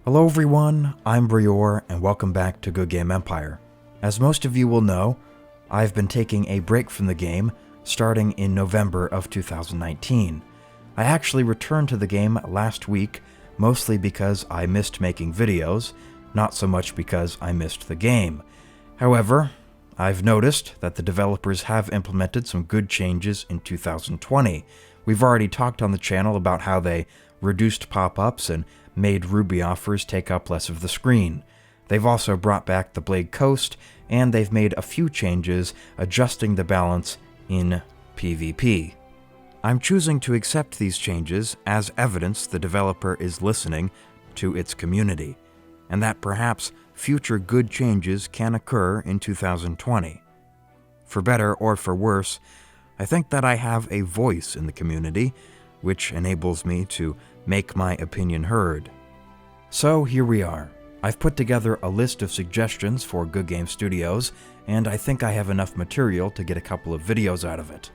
Hello everyone, I'm Brior and welcome back to Goodgame Empire. As most of you will know, I've been taking a break from the game starting in November of 2019. I actually returned to the game last week, mostly because I missed making videos, not so much because I missed the game. However, I've noticed that the developers have implemented some good changes in 2020. We've already talked on the channel about how they reduced pop-ups and made Ruby offers take up less of the screen. They've also brought back the Blade Coast, and they've made a few changes adjusting the balance in PvP. I'm choosing to accept these changes as evidence the developer is listening to its community, and that perhaps future good changes can occur in 2020. For better or for worse, I think that I have a voice in the community, which enables me to make my opinion heard. So here we are. I've put together a list of suggestions for Goodgame Studios, and I think I have enough material to get a couple of videos out of it.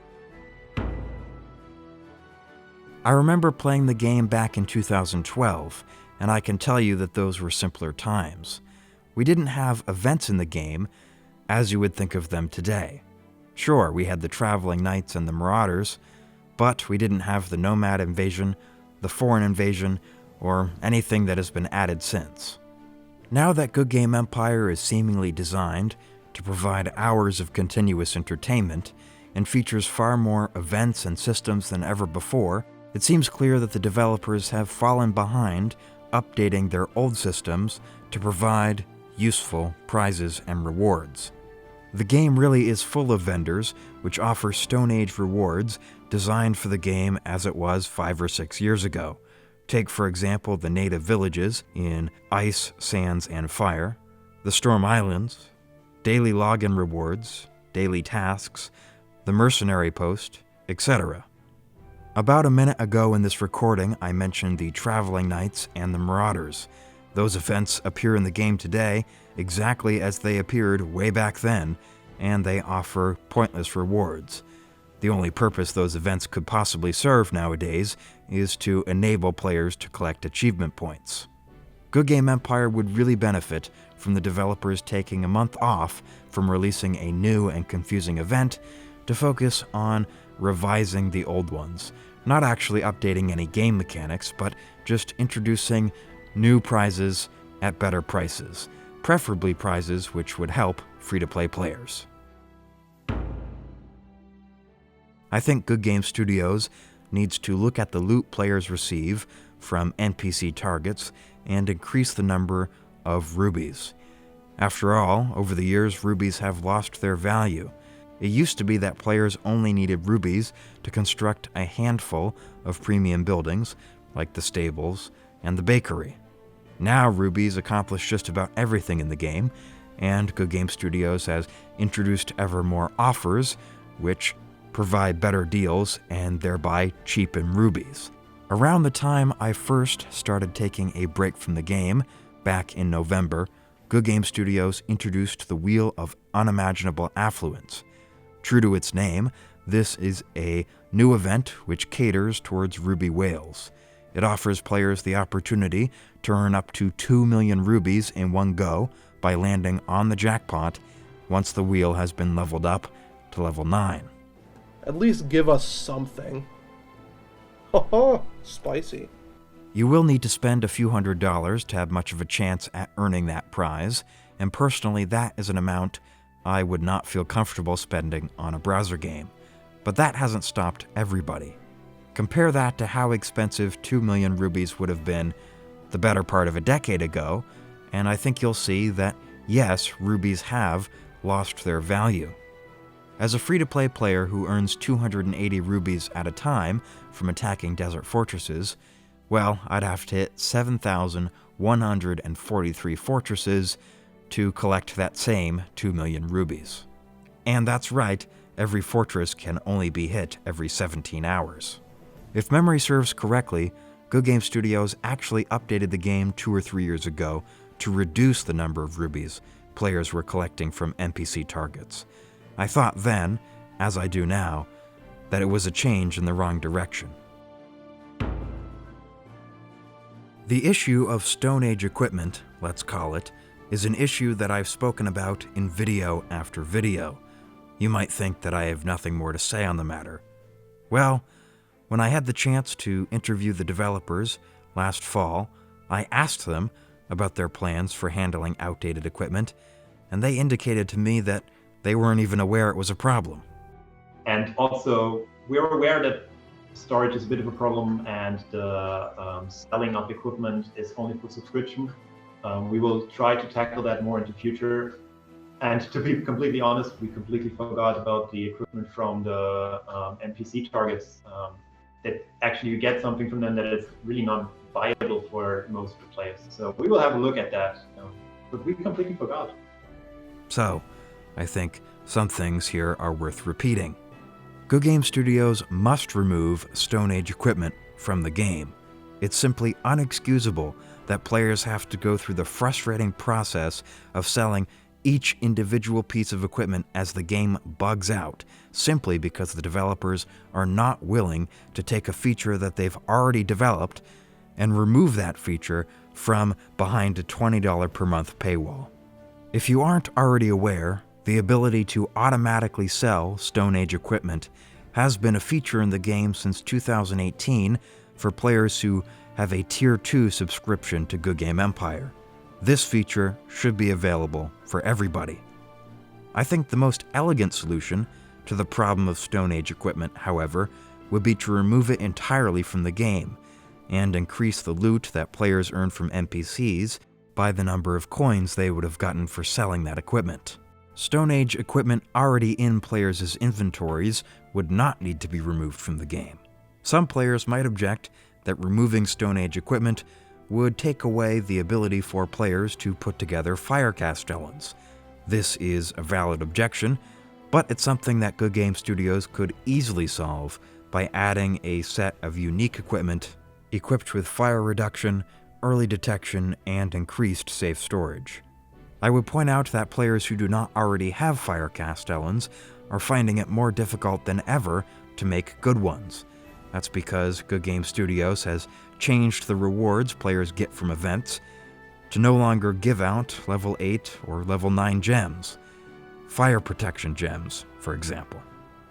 I remember playing the game back in 2012, and I can tell you that those were simpler times. We didn't have events in the game as you would think of them today. Sure, we had the Traveling Knights and the Marauders, but we didn't have the Nomad Invasion, the Foreign Invasion, or anything that has been added since. Now that Goodgame Empire is seemingly designed to provide hours of continuous entertainment and features far more events and systems than ever before, it seems clear that the developers have fallen behind updating their old systems to provide useful prizes and rewards. The game really is full of vendors which offer Stone Age rewards designed for the game as it was 5 or 6 years ago. Take, for example, the native villages in Ice, Sands, and Fire, the Storm Islands, daily login rewards, daily tasks, the Mercenary Post, etc. About a minute ago in this recording, I mentioned the Traveling Knights and the Marauders. Those events appear in the game today exactly as they appeared way back then, and they offer pointless rewards. The only purpose those events could possibly serve nowadays is to enable players to collect achievement points. Goodgame Empire would really benefit from the developers taking a month off from releasing a new and confusing event to focus on revising the old ones, not actually updating any game mechanics, but just introducing new prizes at better prices, preferably prizes which would help free-to-play players. I think Goodgame Studios needs to look at the loot players receive from NPC targets and increase the number of rubies. After all, over the years, rubies have lost their value. It used to be that players only needed rubies to construct a handful of premium buildings, like the stables and the bakery. Now rubies accomplish just about everything in the game, and Goodgame Studios has introduced ever more offers, which provide better deals and thereby cheapen rubies. Around the time I first started taking a break from the game, back in November, Goodgame Studios introduced the Wheel of Unimaginable Affluence. True to its name, this is a new event which caters towards ruby whales. It offers players the opportunity to earn up to 2 million rubies in one go by landing on the jackpot once the wheel has been leveled up to level 9. At least give us something. Haha, spicy. You will need to spend a few $100s to have much of a chance at earning that prize, and personally that is an amount I would not feel comfortable spending on a browser game. But that hasn't stopped everybody. Compare that to how expensive 2 million rubies would have been the better part of a decade ago, and I think you'll see that yes, rubies have lost their value. As a free-to-play player who earns 280 rubies at a time from attacking desert fortresses, well, I'd have to hit 7,143 fortresses to collect that same 2 million rubies. And that's right, every fortress can only be hit every 17 hours. If memory serves correctly, Goodgame Studios actually updated the game 2 or 3 years ago to reduce the number of rubies players were collecting from NPC targets. I thought then, as I do now, that it was a change in the wrong direction. The issue of Stone Age equipment, let's call it, is an issue that I've spoken about in video after video. You might think that I have nothing more to say on the matter. Well, when I had the chance to interview the developers last fall, I asked them about their plans for handling outdated equipment, and they indicated to me that they weren't even aware it was a problem. And also, we're aware that storage is a bit of a problem, and the selling of equipment is only for subscription. We will try to tackle that more in the future. And to be completely honest, we completely forgot about the equipment from the NPC targets. That actually you get something from them that is really not viable for most of the players. So we will have a look at that, but we completely forgot. So, I think some things here are worth repeating. Goodgame Studios must remove Stone Age equipment from the game. It's simply unexcusable that players have to go through the frustrating process of selling each individual piece of equipment as the game bugs out, simply because the developers are not willing to take a feature that they've already developed and remove that feature from behind a $20 per month paywall. If you aren't already aware, the ability to automatically sell Stone Age equipment has been a feature in the game since 2018 for players who have a Tier 2 subscription to Goodgame Empire. This feature should be available for everybody. I think the most elegant solution to the problem of Stone Age equipment, however, would be to remove it entirely from the game and increase the loot that players earn from NPCs by the number of coins they would have gotten for selling that equipment. Stone Age equipment already in players' inventories would not need to be removed from the game. Some players might object that removing Stone Age equipment would take away the ability for players to put together fire castellans. This is a valid objection, but it's something that Goodgame Studios could easily solve by adding a set of unique equipment equipped with fire reduction, early detection, and increased safe storage. I would point out that players who do not already have fire castellans are finding it more difficult than ever to make good ones. That's because Goodgame Studios has changed the rewards players get from events to no longer give out level 8 or level 9 gems. Fire protection gems, for example.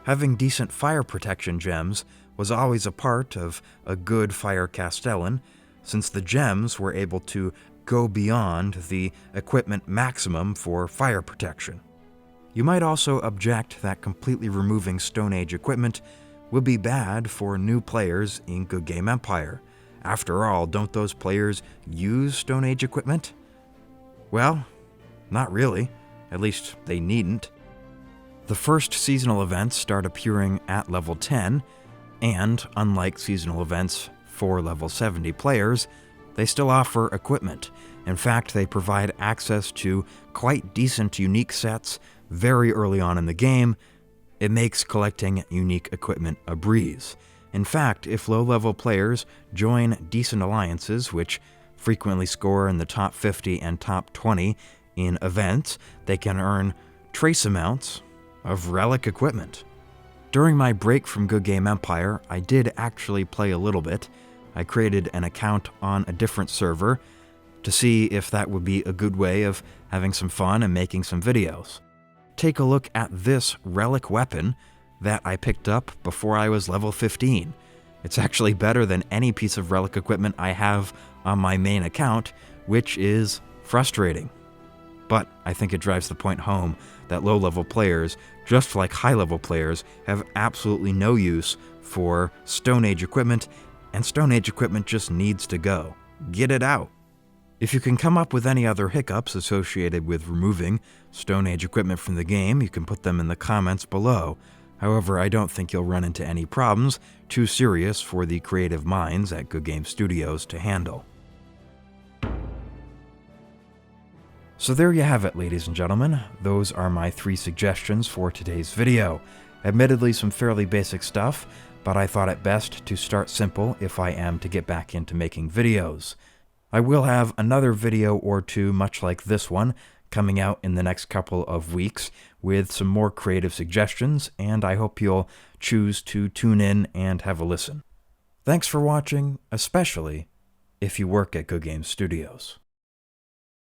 Having decent fire protection gems was always a part of a good fire castellan, since the gems were able to go beyond the equipment maximum for fire protection. You might also object that completely removing Stone Age equipment would be bad for new players in Goodgame Empire. After all, don't those players use Stone Age equipment? Well, not really. At least they needn't. The first seasonal events start appearing at level 10, and unlike seasonal events for level 70 players, they still offer equipment. In fact, they provide access to quite decent unique sets very early on in the game. It makes collecting unique equipment a breeze. In fact, if low-level players join decent alliances, which frequently score in the top 50 and top 20 in events, they can earn trace amounts of relic equipment. During my break from Goodgame Empire, I did actually play a little bit. I created an account on a different server to see if that would be a good way of having some fun and making some videos. Take a look at this relic weapon that I picked up before I was level 15. It's actually better than any piece of relic equipment I have on my main account, which is frustrating. But I think it drives the point home that low-level players, just like high-level players, have absolutely no use for Stone Age equipment, and Stone Age equipment just needs to go. Get it out. If you can come up with any other hiccups associated with removing Stone Age equipment from the game, you can put them in the comments below. However, I don't think you'll run into any problems too serious for the creative minds at Goodgame Studios to handle. So there you have it, ladies and gentlemen. Those are my 3 suggestions for today's video. Admittedly, some fairly basic stuff, but I thought it best to start simple if I am to get back into making videos. I will have another video or two much like this one coming out in the next couple of weeks with some more creative suggestions, and I hope you'll choose to tune in and have a listen. Thanks for watching, especially if you work at Goodgame Studios.